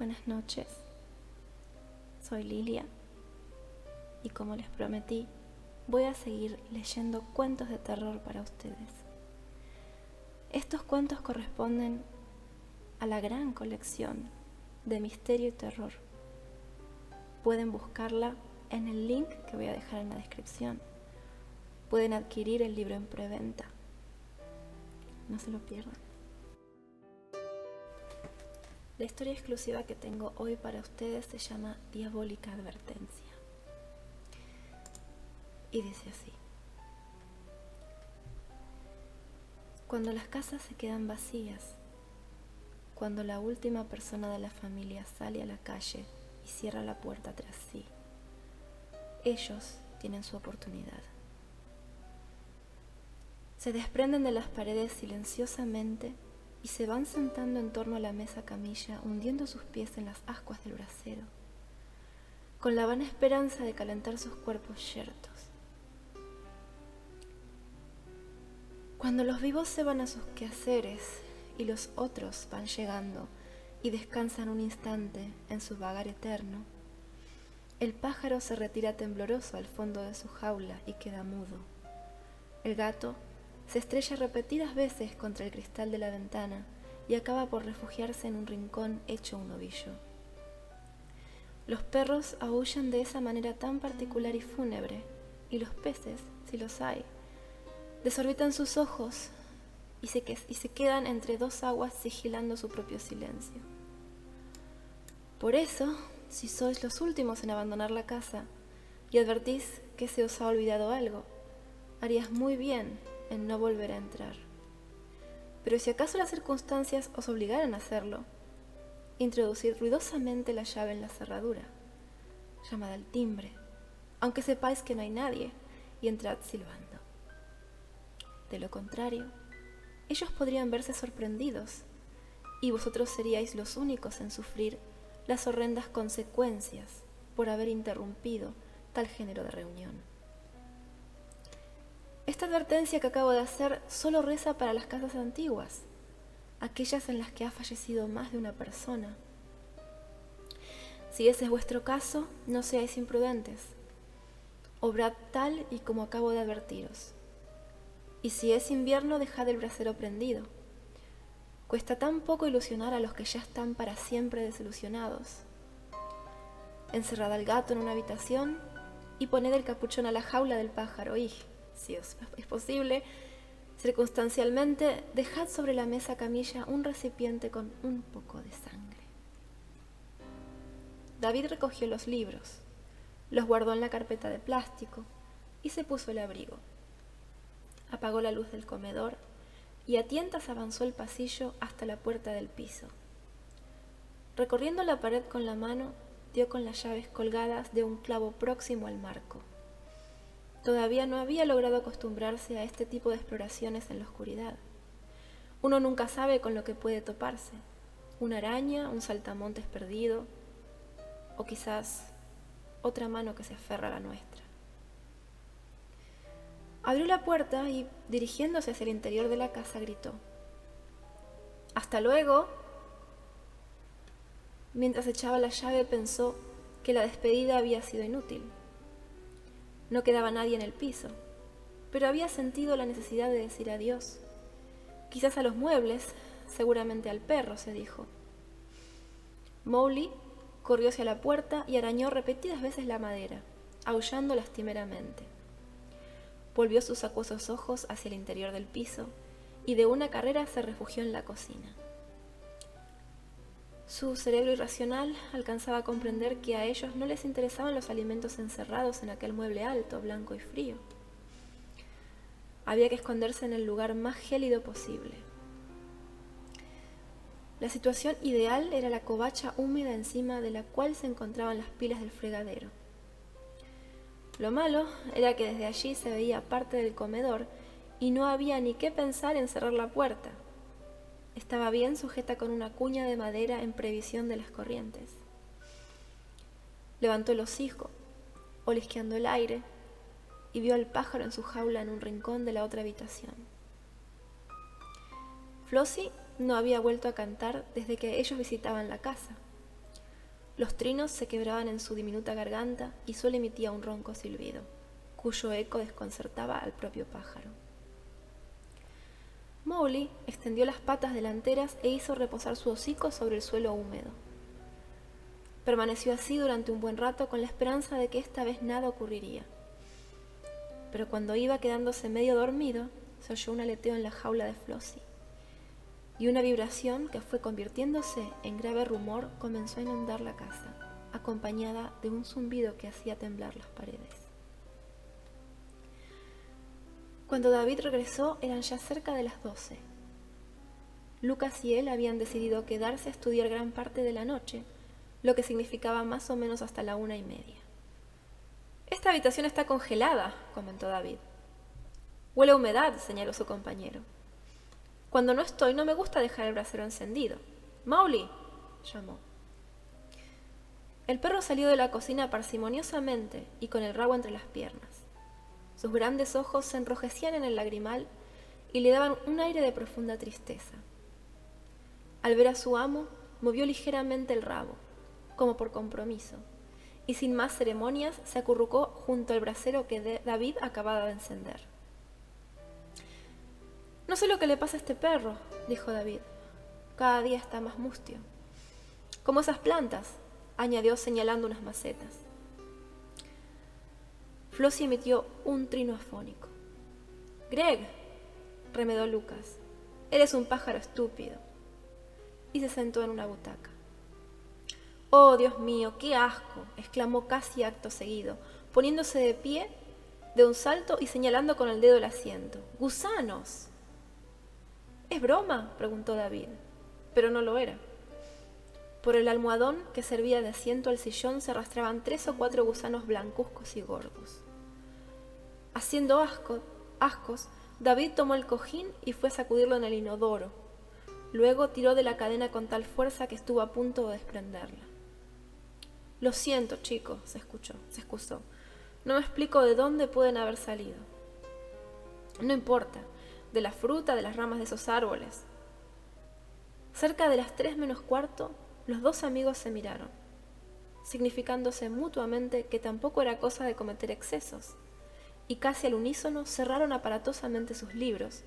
Buenas noches, soy Lilia y como les prometí, voy a seguir leyendo cuentos de terror para ustedes. Estos cuentos corresponden a la gran colección de misterio y terror. Pueden buscarla en el link que voy a dejar en la descripción. Pueden adquirir el libro en preventa. No se lo pierdan. La historia exclusiva que tengo hoy para ustedes se llama Diabólica Advertencia. Y dice así. Cuando las casas se quedan vacías, cuando la última persona de la familia sale a la calle y cierra la puerta tras sí, ellos tienen su oportunidad. Se desprenden de las paredes silenciosamente y se van sentando en torno a la mesa camilla, hundiendo sus pies en las ascuas del brasero, con la vana esperanza de calentar sus cuerpos yertos. Cuando los vivos se van a sus quehaceres y los otros van llegando y descansan un instante en su vagar eterno, el pájaro se retira tembloroso al fondo de su jaula y queda mudo. El gato se estrella repetidas veces contra el cristal de la ventana y acaba por refugiarse en un rincón hecho un ovillo. Los perros aúllan de esa manera tan particular y fúnebre, y los peces, si los hay, desorbitan sus ojos y se quedan entre dos aguas sigilando su propio silencio. Por eso, si sois los últimos en abandonar la casa y advertís que se os ha olvidado algo, harías muy bien en no volver a entrar. Pero si acaso las circunstancias os obligaran a hacerlo, introducid ruidosamente la llave en la cerradura, llamad al timbre, aunque sepáis que no hay nadie, y entrad silbando. De lo contrario, ellos podrían verse sorprendidos, y vosotros seríais los únicos en sufrir las horrendas consecuencias por haber interrumpido tal género de reunión. Esta advertencia que acabo de hacer solo reza para las casas antiguas, aquellas en las que ha fallecido más de una persona. Si ese es vuestro caso, no seáis imprudentes. Obrad tal y como acabo de advertiros. Y si es invierno, dejad el brasero prendido. Cuesta tan poco ilusionar a los que ya están para siempre desilusionados. Encerrad al gato en una habitación y poned el capuchón a la jaula del pájaro y, si os es posible, circunstancialmente, dejad sobre la mesa camilla un recipiente con un poco de sangre. David recogió los libros, los guardó en la carpeta de plástico y se puso el abrigo. Apagó la luz del comedor y a tientas avanzó el pasillo hasta la puerta del piso. Recorriendo la pared con la mano, dio con las llaves colgadas de un clavo próximo al marco. Todavía no había logrado acostumbrarse a este tipo de exploraciones en la oscuridad. Uno nunca sabe con lo que puede toparse. Una araña, un saltamontes perdido, o quizás otra mano que se aferra a la nuestra. Abrió la puerta y, dirigiéndose hacia el interior de la casa, gritó: «¡Hasta luego!». Mientras echaba la llave pensó que la despedida había sido inútil. No quedaba nadie en el piso, pero había sentido la necesidad de decir adiós. Quizás a los muebles, seguramente al perro, se dijo. Mowgli corrió hacia la puerta y arañó repetidas veces la madera, aullando lastimeramente. Volvió sus acuosos ojos hacia el interior del piso y de una carrera se refugió en la cocina. Su cerebro irracional alcanzaba a comprender que a ellos no les interesaban los alimentos encerrados en aquel mueble alto, blanco y frío. Había que esconderse en el lugar más gélido posible. La situación ideal era la covacha húmeda encima de la cual se encontraban las pilas del fregadero. Lo malo era que desde allí se veía parte del comedor y no había ni qué pensar en cerrar la puerta. Estaba bien sujeta con una cuña de madera en previsión de las corrientes. Levantó el hocico, olisqueando el aire, y vio al pájaro en su jaula en un rincón de la otra habitación. Flossie no había vuelto a cantar desde que ellos visitaban la casa. Los trinos se quebraban en su diminuta garganta y solo emitía un ronco silbido, cuyo eco desconcertaba al propio pájaro. Mowgli extendió las patas delanteras e hizo reposar su hocico sobre el suelo húmedo. Permaneció así durante un buen rato con la esperanza de que esta vez nada ocurriría. Pero cuando iba quedándose medio dormido, se oyó un aleteo en la jaula de Flossie, y una vibración que fue convirtiéndose en grave rumor comenzó a inundar la casa, acompañada de un zumbido que hacía temblar las paredes. Cuando David regresó eran ya cerca de las 12. Lucas y él habían decidido quedarse a estudiar gran parte de la noche, lo que significaba más o menos hasta la 1:30. «Esta habitación está congelada», comentó David. «Huele a humedad», señaló su compañero. «Cuando no estoy no me gusta dejar el brasero encendido». «Mowgli», llamó. El perro salió de la cocina parsimoniosamente y con el rabo entre las piernas. Sus grandes ojos se enrojecían en el lagrimal y le daban un aire de profunda tristeza. Al ver a su amo, movió ligeramente el rabo, como por compromiso, y sin más ceremonias se acurrucó junto al brasero que David acababa de encender. «No sé lo que le pasa a este perro», dijo David. «Cada día está más mustio. Como esas plantas», añadió señalando unas macetas. Flossie emitió un trino afónico. «Greg», remedó Lucas, «eres un pájaro estúpido», y se sentó en una butaca. «Oh, Dios mío, qué asco», exclamó casi acto seguido, poniéndose de pie de un salto y señalando con el dedo el asiento. «¡Gusanos!» «¿Es broma?», preguntó David, pero no lo era. Por el almohadón que servía de asiento al sillón se arrastraban 3 o 4 gusanos blancuzcos y gordos. Haciendo ascos, David tomó el cojín y fue a sacudirlo en el inodoro. Luego tiró de la cadena con tal fuerza que estuvo a punto de desprenderla. «Lo siento, chicos», se excusó. «No me explico de dónde pueden haber salido». «No importa, de la fruta, de las ramas de esos árboles». Cerca de las 3 menos cuarto, los dos amigos se miraron, significándose mutuamente que tampoco era cosa de cometer excesos, y casi al unísono cerraron aparatosamente sus libros,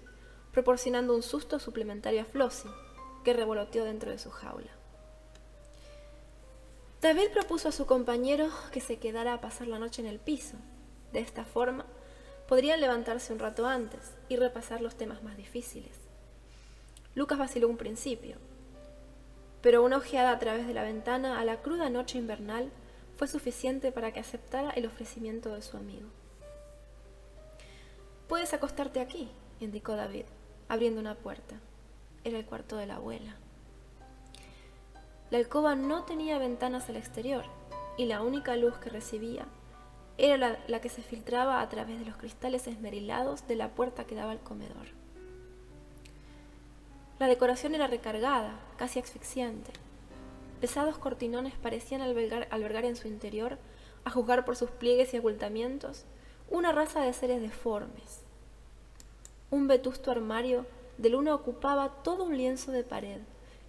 proporcionando un susto suplementario a Flossie, que revoloteó dentro de su jaula. David propuso a su compañero que se quedara a pasar la noche en el piso. De esta forma, podrían levantarse un rato antes y repasar los temas más difíciles. Lucas vaciló un principio, pero una ojeada a través de la ventana a la cruda noche invernal fue suficiente para que aceptara el ofrecimiento de su amigo. «Puedes acostarte aquí», indicó David, abriendo una puerta. Era el cuarto de la abuela. La alcoba no tenía ventanas al exterior, y la única luz que recibía era la que se filtraba a través de los cristales esmerilados de la puerta que daba al comedor. La decoración era recargada, casi asfixiante. Pesados cortinones parecían albergar en su interior, a juzgar por sus pliegues y abultamientos, una raza de seres deformes. Un vetusto armario de luna ocupaba todo un lienzo de pared,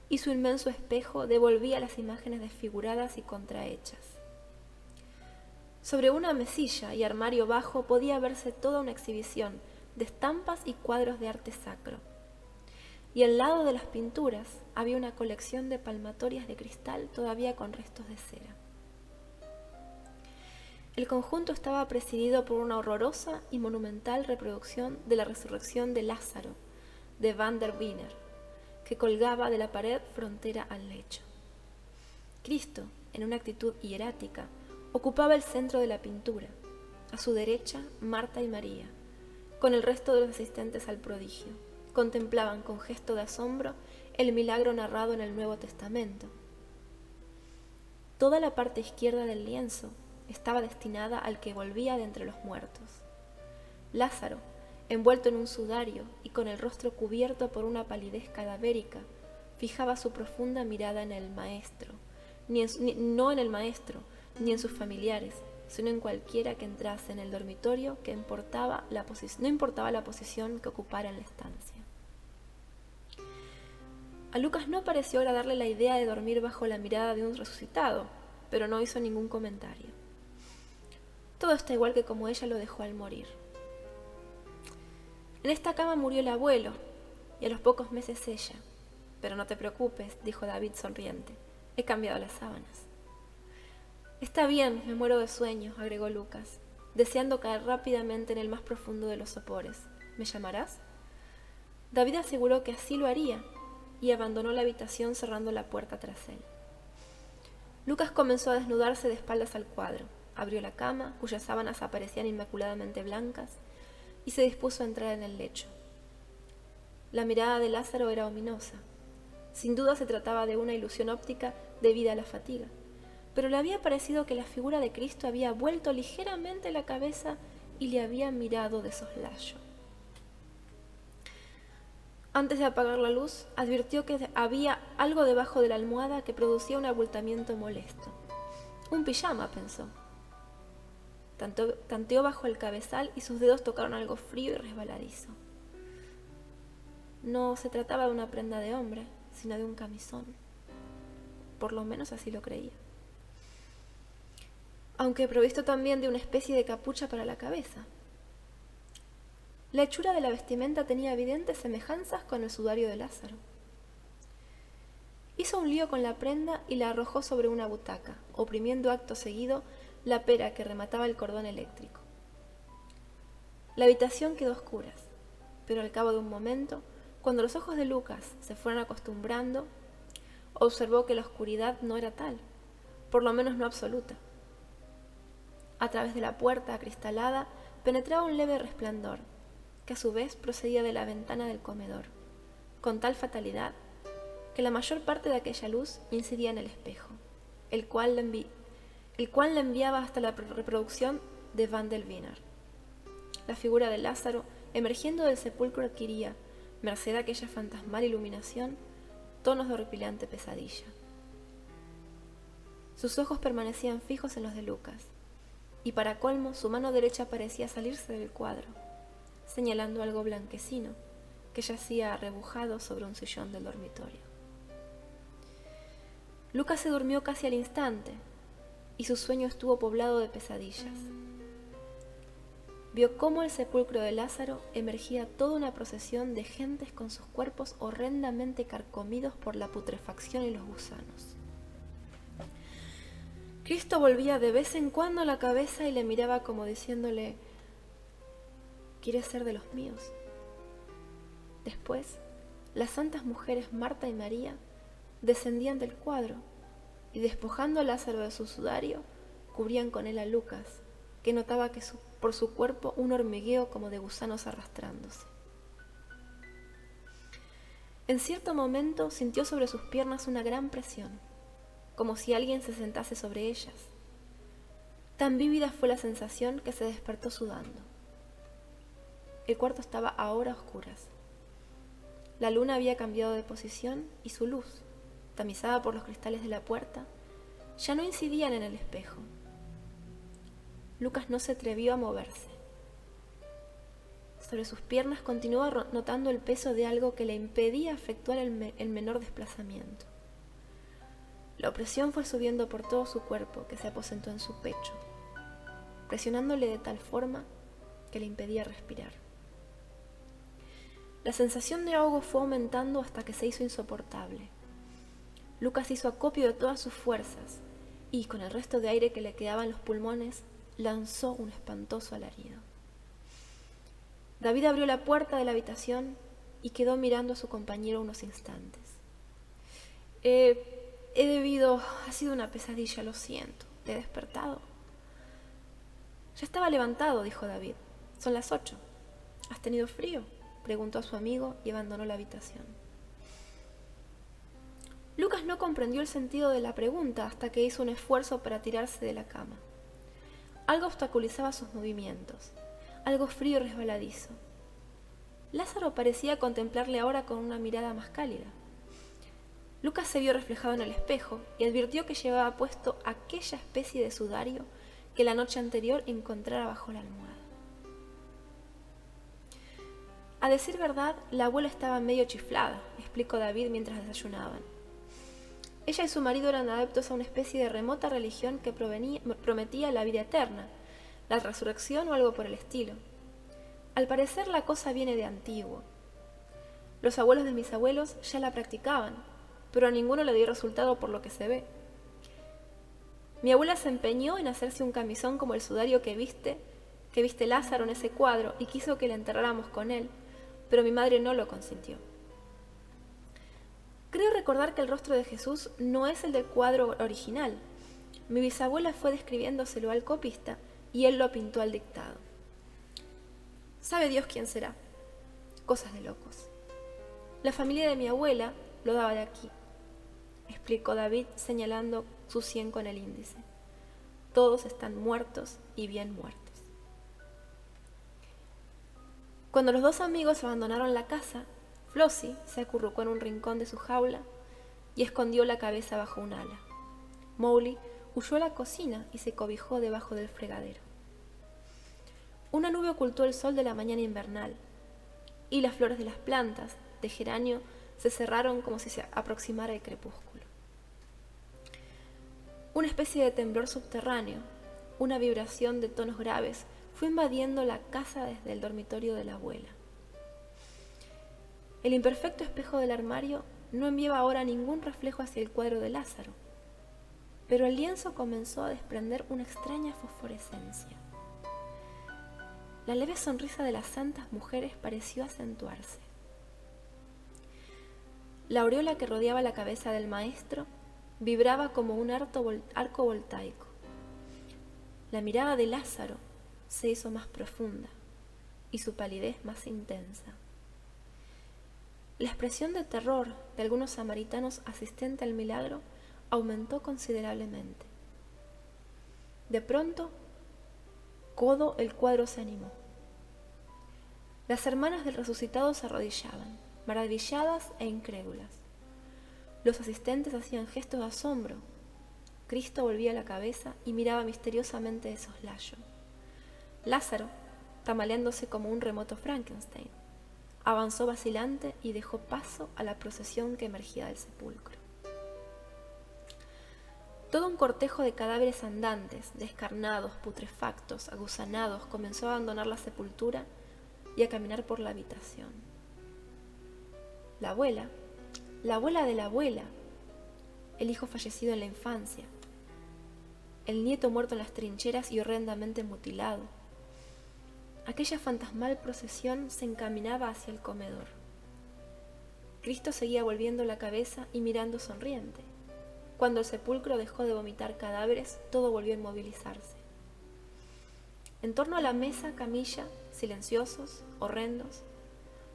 y su inmenso espejo devolvía las imágenes desfiguradas y contrahechas. Sobre una mesilla y armario bajo podía verse toda una exhibición de estampas y cuadros de arte sacro. Y al lado de las pinturas había una colección de palmatorias de cristal todavía con restos de cera. El conjunto estaba presidido por una horrorosa y monumental reproducción de la resurrección de Lázaro, de Van der Wiener, que colgaba de la pared frontera al lecho. Cristo, en una actitud hierática, ocupaba el centro de la pintura. A su derecha, Marta y María, con el resto de los asistentes al prodigio, contemplaban con gesto de asombro el milagro narrado en el Nuevo Testamento. Toda la parte izquierda del lienzo estaba destinada al que volvía de entre los muertos. Lázaro, envuelto en un sudario y con el rostro cubierto por una palidez cadavérica, fijaba su profunda mirada en el maestro, no en el maestro, ni en sus familiares, sino en cualquiera que entrase en el dormitorio, no importaba la posición que ocupara en la estancia. A Lucas no pareció agradarle la idea de dormir bajo la mirada de un resucitado, pero no hizo ningún comentario. Todo está igual que como ella lo dejó al morir. En esta cama murió el abuelo, y a los pocos meses ella. Pero no te preocupes, dijo David sonriente. He cambiado las sábanas. Está bien, me muero de sueño, agregó Lucas, deseando caer rápidamente en el más profundo de los sopores. ¿Me llamarás? David aseguró que así lo haría, y abandonó la habitación cerrando la puerta tras él. Lucas comenzó a desnudarse de espaldas al cuadro, abrió la cama, cuyas sábanas aparecían inmaculadamente blancas, y se dispuso a entrar en el lecho. La mirada de Lázaro era ominosa. Sin duda se trataba de una ilusión óptica debida a la fatiga, pero le había parecido que la figura de Cristo había vuelto ligeramente la cabeza y le había mirado de soslayo. Antes de apagar la luz, advirtió que había algo debajo de la almohada que producía un abultamiento molesto. Un pijama, pensó. Tanteó bajo el cabezal y sus dedos tocaron algo frío y resbaladizo. No se trataba de una prenda de hombre, sino de un camisón. Por lo menos así lo creía. Aunque provisto también de una especie de capucha para la cabeza. La hechura de la vestimenta tenía evidentes semejanzas con el sudario de Lázaro. Hizo un lío con la prenda y la arrojó sobre una butaca, oprimiendo acto seguido la pera que remataba el cordón eléctrico. La habitación quedó a oscuras, pero al cabo de un momento, cuando los ojos de Lucas se fueron acostumbrando, observó que la oscuridad no era tal, por lo menos no absoluta. A través de la puerta acristalada penetraba un leve resplandor, que a su vez procedía de la ventana del comedor, con tal fatalidad que la mayor parte de aquella luz incidía en el espejo, el cual la enviaba hasta la reproducción de Van der Wiener. La figura de Lázaro, emergiendo del sepulcro, adquiría, merced a aquella fantasmal iluminación, tonos de horripilante pesadilla. Sus ojos permanecían fijos en los de Lucas, y para colmo su mano derecha parecía salirse del cuadro, señalando algo blanquecino que yacía arrebujado sobre un sillón del dormitorio. Lucas se durmió casi al instante, y su sueño estuvo poblado de pesadillas. Vio cómo el sepulcro de Lázaro emergía toda una procesión de gentes con sus cuerpos horrendamente carcomidos por la putrefacción y los gusanos. Cristo volvía de vez en cuando la cabeza y le miraba como diciéndole: ¿quieres ser de los míos? Después, las santas mujeres Marta y María descendían del cuadro y, despojando a Lázaro de su sudario, cubrían con él a Lucas, que notaba por su cuerpo un hormigueo como de gusanos arrastrándose. En cierto momento sintió sobre sus piernas una gran presión, como si alguien se sentase sobre ellas. Tan vívida fue la sensación que se despertó sudando. El cuarto estaba ahora a oscuras. La luna había cambiado de posición y su luz, tamizada por los cristales de la puerta, ya no incidían en el espejo. Lucas no se atrevió a moverse. Sobre sus piernas continuaba notando el peso de algo que le impedía efectuar el menor desplazamiento. La opresión fue subiendo por todo su cuerpo, que se aposentó en su pecho, presionándole de tal forma que le impedía respirar. La sensación de ahogo fue aumentando hasta que se hizo insoportable. Lucas hizo acopio de todas sus fuerzas y, con el resto de aire que le quedaba en los pulmones, lanzó un espantoso alarido. David abrió la puerta de la habitación y quedó mirando a su compañero unos instantes. Ha sido una pesadilla, lo siento. ¿Te he despertado? Ya estaba levantado, dijo David. Son las 8. ¿Has tenido frío?, preguntó a su amigo y abandonó la habitación. Lucas no comprendió el sentido de la pregunta hasta que hizo un esfuerzo para tirarse de la cama. Algo obstaculizaba sus movimientos, algo frío y resbaladizo. Lázaro parecía contemplarle ahora con una mirada más cálida. Lucas se vio reflejado en el espejo y advirtió que llevaba puesto aquella especie de sudario que la noche anterior encontrara bajo la almohada. A decir verdad, la abuela estaba medio chiflada, explicó David mientras desayunaban. Ella y su marido eran adeptos a una especie de remota religión que prometía la vida eterna, la resurrección o algo por el estilo. Al parecer la cosa viene de antiguo. Los abuelos de mis abuelos ya la practicaban, pero a ninguno le dio resultado por lo que se ve. Mi abuela se empeñó en hacerse un camisón como el sudario que viste Lázaro en ese cuadro y quiso que la enterráramos con él, pero mi madre no lo consintió. Creo recordar que el rostro de Jesús no es el del cuadro original. Mi bisabuela fue describiéndoselo al copista y él lo pintó al dictado. Sabe Dios quién será. Cosas de locos. La familia de mi abuela lo daba de aquí, explicó David señalando su sien con el índice. Todos están muertos y bien muertos. Cuando los dos amigos abandonaron la casa, Flossie se acurrucó en un rincón de su jaula y escondió la cabeza bajo un ala. Mowgli huyó a la cocina y se cobijó debajo del fregadero. Una nube ocultó el sol de la mañana invernal y las flores de las plantas de geranio se cerraron como si se aproximara el crepúsculo. Una especie de temblor subterráneo, una vibración de tonos graves, fue invadiendo la casa desde el dormitorio de la abuela. El imperfecto espejo del armario no enviaba ahora ningún reflejo hacia el cuadro de Lázaro, pero el lienzo comenzó a desprender una extraña fosforescencia. La leve sonrisa de las santas mujeres pareció acentuarse. La aureola que rodeaba la cabeza del maestro vibraba como un arco voltaico. La mirada de Lázaro se hizo más profunda y su palidez más intensa. La expresión de terror de algunos samaritanos asistentes al milagro aumentó considerablemente. De pronto, el cuadro se animó. Las hermanas del resucitado se arrodillaban, maravilladas e incrédulas. Los asistentes hacían gestos de asombro. Cristo volvía la cabeza y miraba misteriosamente de soslayo. Lázaro, tambaleándose como un remoto Frankenstein, avanzó vacilante y dejó paso a la procesión que emergía del sepulcro. Todo un cortejo de cadáveres andantes, descarnados, putrefactos, aguzanados, comenzó a abandonar la sepultura y a caminar por la habitación. La abuela de la abuela, el hijo fallecido en la infancia, el nieto muerto en las trincheras y horrendamente mutilado. Aquella fantasmal procesión se encaminaba hacia el comedor. Cristo seguía volviendo la cabeza y mirando sonriente. Cuando el sepulcro dejó de vomitar cadáveres, todo volvió a inmovilizarse. En torno a la mesa camilla, silenciosos, horrendos,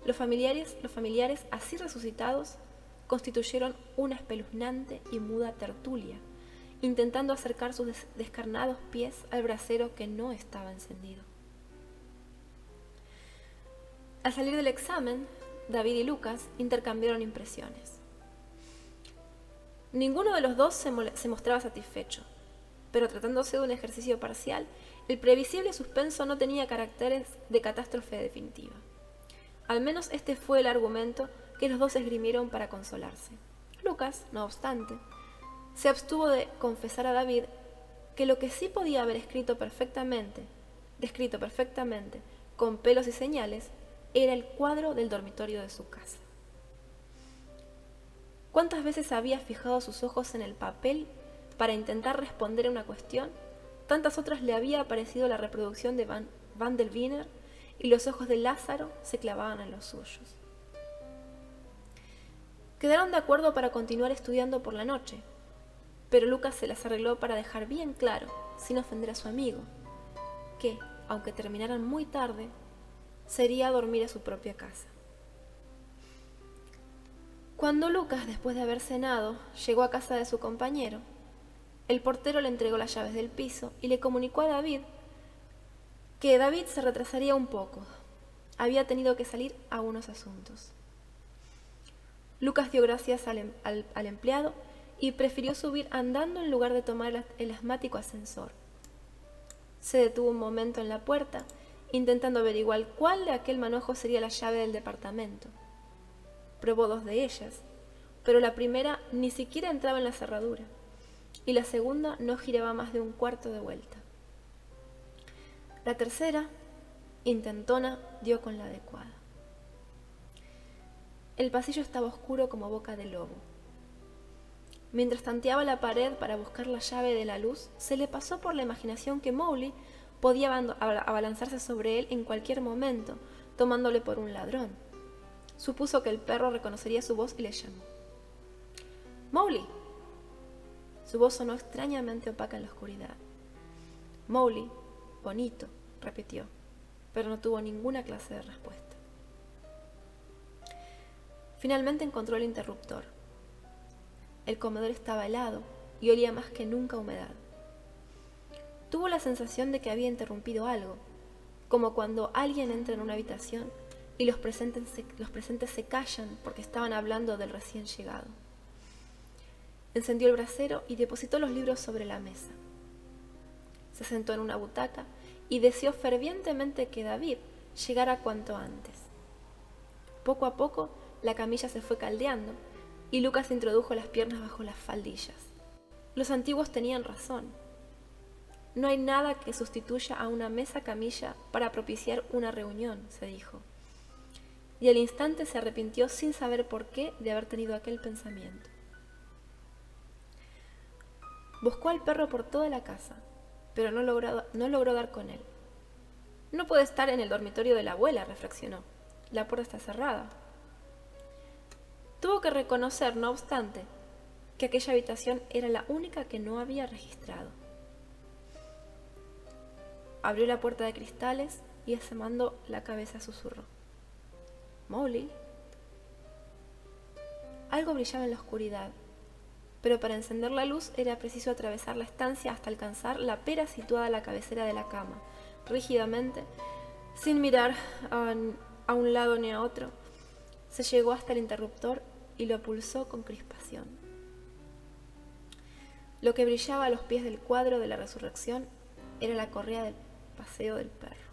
los familiares así resucitados constituyeron una espeluznante y muda tertulia, intentando acercar sus descarnados pies al brasero que no estaba encendido. Al salir del examen, David y Lucas intercambiaron impresiones. Ninguno de los dos se mostraba satisfecho, pero tratándose de un ejercicio parcial, el previsible suspenso no tenía caracteres de catástrofe definitiva. Al menos este fue el argumento que los dos esgrimieron para consolarse. Lucas, no obstante, se abstuvo de confesar a David que lo que sí podía haber descrito perfectamente, con pelos y señales, era el cuadro del dormitorio de su casa. ¿Cuántas veces había fijado sus ojos en el papel para intentar responder a una cuestión? Tantas otras le había aparecido la reproducción de Van der Wiener y los ojos de Lázaro se clavaban en los suyos. Quedaron de acuerdo para continuar estudiando por la noche, pero Lucas se las arregló para dejar bien claro, sin ofender a su amigo, que, aunque terminaran muy tarde, sería a dormir a su propia casa. Cuando Lucas, después de haber cenado, llegó a casa de su compañero, el portero le entregó las llaves del piso y le comunicó a David que David se retrasaría un poco. Había tenido que salir a unos asuntos. Lucas dio gracias al empleado y prefirió subir andando en lugar de tomar el asmático ascensor. Se detuvo un momento en la puerta, intentando averiguar cuál de aquel manojo sería la llave del departamento. Probó 2 de ellas, pero la primera ni siquiera entraba en la cerradura, y la segunda no giraba más de un cuarto de vuelta. La tercera, intentona, dio con la adecuada. El pasillo estaba oscuro como boca de lobo. Mientras tanteaba la pared para buscar la llave de la luz, se le pasó por la imaginación que Mowgli podía abalanzarse sobre él en cualquier momento, tomándole por un ladrón. Supuso que el perro reconocería su voz y le llamó. ¡Mowgli! Su voz sonó extrañamente opaca en la oscuridad. Mowgli, bonito, repitió, pero no tuvo ninguna clase de respuesta. Finalmente encontró el interruptor. El comedor estaba helado y olía más que nunca a humedad. Tuvo la sensación de que había interrumpido algo, como cuando alguien entra en una habitación y los presentes se callan porque estaban hablando del recién llegado. Encendió el brasero y depositó los libros sobre la mesa. Se sentó en una butaca y deseó fervientemente que David llegara cuanto antes. Poco a poco, la camilla se fue caldeando y Lucas introdujo las piernas bajo las faldillas. Los antiguos tenían razón. No hay nada que sustituya a una mesa camilla para propiciar una reunión, se dijo. Y al instante se arrepintió sin saber por qué de haber tenido aquel pensamiento. Buscó al perro por toda la casa, pero no logró dar con él. No puede estar en el dormitorio de la abuela, reflexionó. La puerta está cerrada. Tuvo que reconocer, no obstante, que aquella habitación era la única que no había registrado. Abrió la puerta de cristales y asomando la cabeza susurró. «Mowgli». Algo brillaba en la oscuridad, pero para encender la luz era preciso atravesar la estancia hasta alcanzar la pera situada a la cabecera de la cama. Rígidamente, sin mirar a un lado ni a otro, se llegó hasta el interruptor y lo pulsó con crispación. Lo que brillaba a los pies del cuadro de la resurrección era la correa del paseo del perro.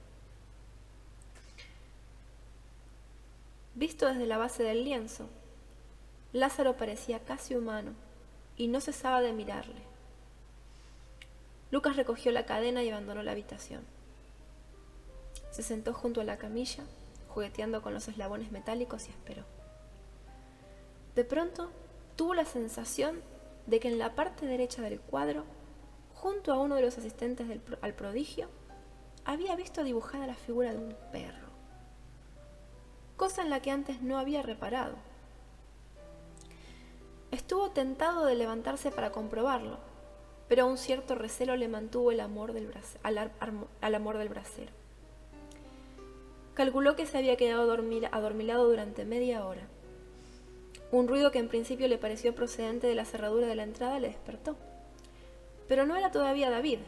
Visto desde la base del lienzo, Lázaro parecía casi humano y no cesaba de mirarle. Lucas recogió la cadena y abandonó la habitación. Se sentó junto a la camilla, jugueteando con los eslabones metálicos y esperó. De pronto, tuvo la sensación de que en la parte derecha del cuadro, junto a uno de los asistentes al prodigio, había visto dibujada la figura de un perro, cosa en la que antes no había reparado. Estuvo tentado de levantarse para comprobarlo, pero un cierto recelo le mantuvo al amor del brasero. Calculó que se había quedado adormilado durante media hora. Un ruido que en principio le pareció procedente de la cerradura de la entrada le despertó. Pero no era todavía David.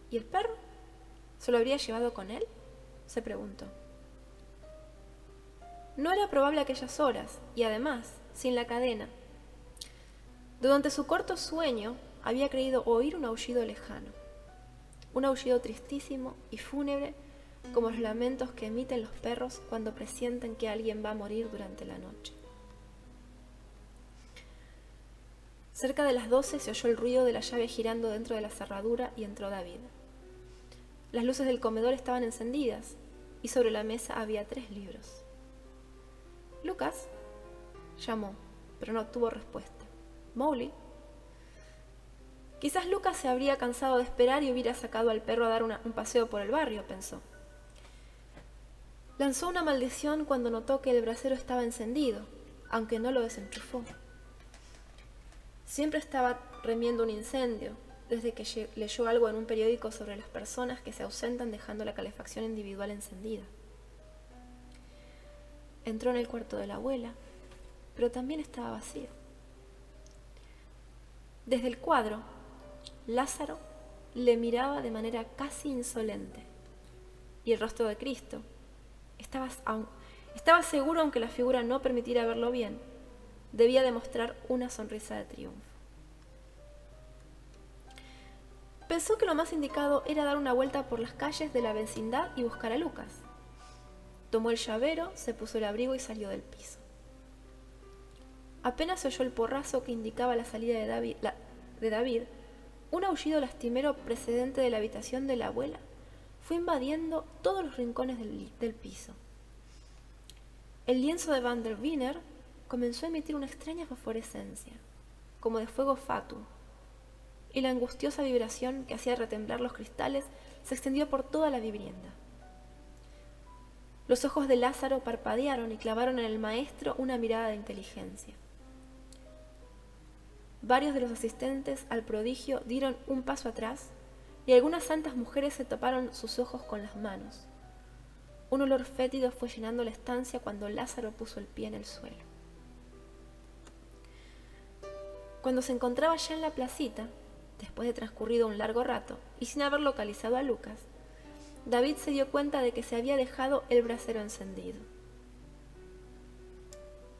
¿Y el perro? ¿Se lo habría llevado con él?, se preguntó. No era probable a aquellas horas, y además, sin la cadena. Durante su corto sueño, había creído oír un aullido lejano. Un aullido tristísimo y fúnebre, como los lamentos que emiten los perros cuando presienten que alguien va a morir durante la noche. Cerca de las 12 se oyó el ruido de la llave girando dentro de la cerradura y entró David. Las luces del comedor estaban encendidas y sobre la mesa había 3 libros. «Lucas», llamó, pero no obtuvo respuesta. «Mowgli». Quizás Lucas se habría cansado de esperar y hubiera sacado al perro a dar un paseo por el barrio, pensó. Lanzó una maldición cuando notó que el brasero estaba encendido, aunque no lo desenchufó. Siempre estaba remiendo un incendio, desde que leyó algo en un periódico sobre las personas que se ausentan dejando la calefacción individual encendida. Entró en el cuarto de la abuela, pero también estaba vacío. Desde el cuadro, Lázaro le miraba de manera casi insolente, y el rostro de Cristo estaba seguro, aunque la figura no permitiera verlo bien, debía demostrar una sonrisa de triunfo. Pensó que lo más indicado era dar una vuelta por las calles de la vecindad y buscar a Lucas. Tomó el llavero, se puso el abrigo y salió del piso. Apenas se oyó el porrazo que indicaba la salida de David, un aullido lastimero precedente de la habitación de la abuela fue invadiendo todos los rincones del piso. El lienzo de Van der Wiener comenzó a emitir una extraña fosforescencia, como de fuego fatuo, y la angustiosa vibración que hacía retemblar los cristales se extendió por toda la vivienda. Los ojos de Lázaro parpadearon y clavaron en el maestro una mirada de inteligencia. Varios de los asistentes al prodigio dieron un paso atrás y algunas santas mujeres se taparon sus ojos con las manos. Un olor fétido fue llenando la estancia cuando Lázaro puso el pie en el suelo. Cuando se encontraba ya en la placita, después de transcurrido un largo rato y sin haber localizado a Lucas, David se dio cuenta de que se había dejado el brasero encendido.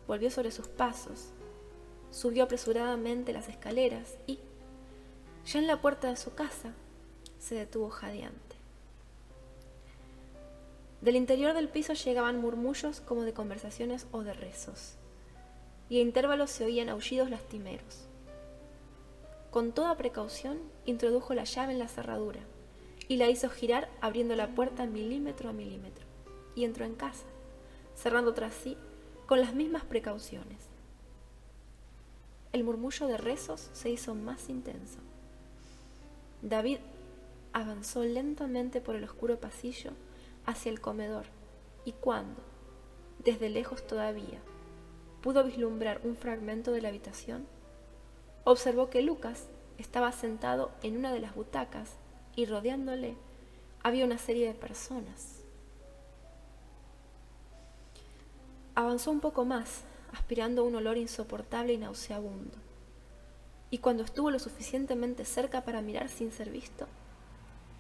Volvió sobre sus pasos, subió apresuradamente las escaleras y, ya en la puerta de su casa, se detuvo jadeante. Del interior del piso llegaban murmullos como de conversaciones o de rezos, y a intervalos se oían aullidos lastimeros. Con toda precaución, introdujo la llave en la cerradura y la hizo girar abriendo la puerta milímetro a milímetro, y entró en casa, cerrando tras sí con las mismas precauciones. El murmullo de rezos se hizo más intenso. David avanzó lentamente por el oscuro pasillo hacia el comedor, y cuando, desde lejos todavía, pudo vislumbrar un fragmento de la habitación, observó que Lucas estaba sentado en una de las butacas y rodeándole había una serie de personas. Avanzó un poco más, aspirando un olor insoportable y nauseabundo, y cuando estuvo lo suficientemente cerca para mirar sin ser visto,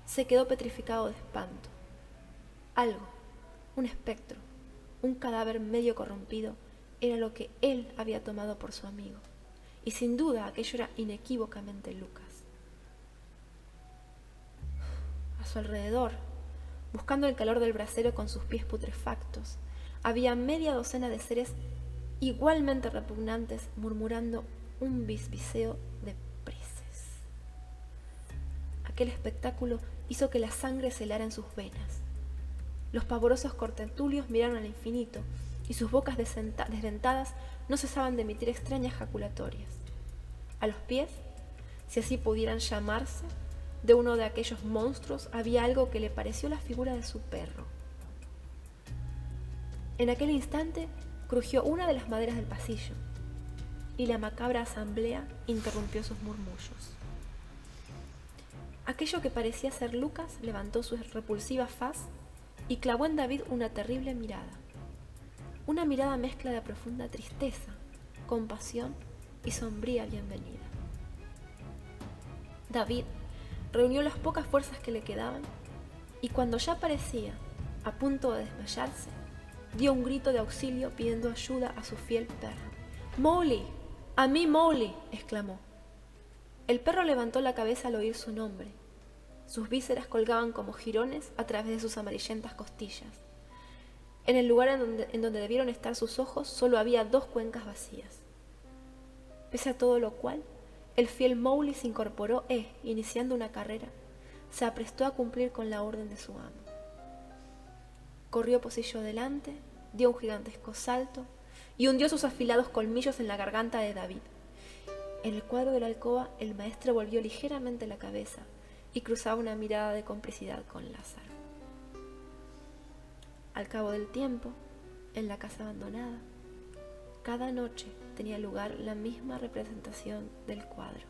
se quedó petrificado de espanto. Algo, un espectro, un cadáver medio corrompido, era lo que él había tomado por su amigo, y sin duda aquello era inequívocamente Lucas. A su alrededor, buscando el calor del brasero con sus pies putrefactos, había media docena de seres igualmente repugnantes murmurando un bisbiseo de preces. Aquel espectáculo hizo que la sangre se helara en sus venas. Los pavorosos cortentulios miraron al infinito y sus bocas desdentadas no cesaban de emitir extrañas jaculatorias. A los pies, si así pudieran llamarse, de uno de aquellos monstruos había algo que le pareció la figura de su perro. En aquel instante crujió una de las maderas del pasillo y la macabra asamblea interrumpió sus murmullos. Aquello que parecía ser Lucas levantó su repulsiva faz y clavó en David una terrible mirada. Una mirada mezcla de profunda tristeza, compasión y sombría bienvenida. David reunió las pocas fuerzas que le quedaban y cuando ya parecía a punto de desmayarse, dio un grito de auxilio pidiendo ayuda a su fiel perro. «¡Mowgli! ¡A mí, Mowgli!», exclamó. El perro levantó la cabeza al oír su nombre. Sus vísceras colgaban como jirones a través de sus amarillentas costillas. En el lugar en donde debieron estar sus ojos solo había 2 cuencas vacías. Pese a todo lo cual, el fiel Mowgli se incorporó e, iniciando una carrera, se aprestó a cumplir con la orden de su amo. Corrió pocillo adelante, dio un gigantesco salto y hundió sus afilados colmillos en la garganta de David. En el cuadro de la alcoba, el maestro volvió ligeramente la cabeza y cruzaba una mirada de complicidad con Lázaro. Al cabo del tiempo, en la casa abandonada, cada noche tenía lugar la misma representación del cuadro.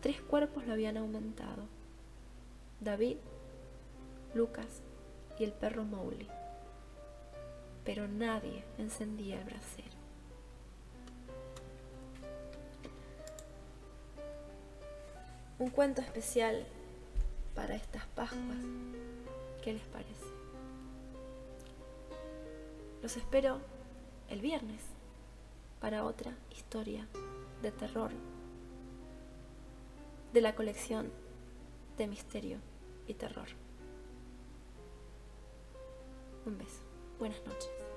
3 cuerpos lo habían aumentado: David, Lucas y el perro Mowgli. Pero nadie encendía el brasero. Un cuento especial para estas Pascuas. ¿Qué les parece? Los espero el viernes para otra historia de terror de la colección de misterio y terror. Un beso. Buenas noches.